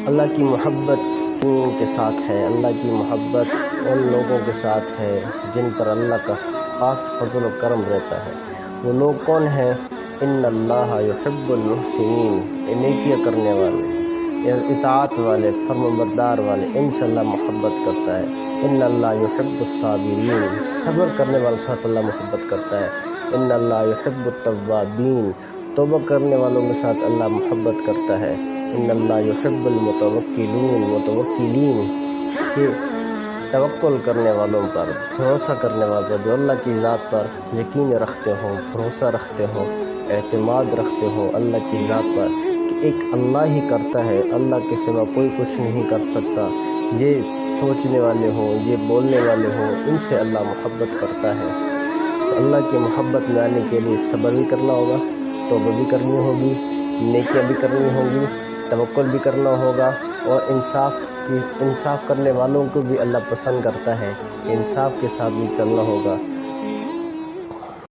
اللہ کی محبت ان کے ساتھ ہے، اللہ کی محبت ان لوگوں کے ساتھ ہے جن پر اللہ کا خاص فضل و کرم رہتا ہے۔ وہ لوگ کون ہیں؟ ان اللہ یحب المحسنین، نیکیاں کرنے والے، اطاعت والے، فرم بردار والے، ان سے اللہ محبت کرتا ہے۔ ان اللہ یحب الصابرین، صبر کرنے والوں کے ساتھ اللہ محبت کرتا ہے۔ ان اللہ یحب التوابین، توبہ کرنے والوں کے ساتھ اللہ محبت کرتا ہے۔ ان اللہ یحب متوکلین، کہ توکل کرنے والوں پر، بھروسہ کرنے والوں پر، جو اللہ کی ذات پر یقین رکھتے ہوں، بھروسہ رکھتے ہوں، اعتماد رکھتے ہوں اللہ کی ذات پر، کہ ایک اللہ ہی کرتا ہے، اللہ کے سوا کوئی کچھ نہیں کر سکتا، یہ سوچنے والے ہوں، یہ بولنے والے ہوں، ان سے اللہ محبت کرتا ہے۔ تو اللہ کی محبت میں آنے کے لیے صبر بھی کرنا ہوگا، توبہ بھی کرنی ہوگی، نیکیاں بھی کرنی ہوں گی، توکل بھی کرنا ہوگا، اور انصاف کرنے والوں کو بھی اللہ پسند کرتا ہے، انصاف کے ساتھ بھی چلنا ہوگا۔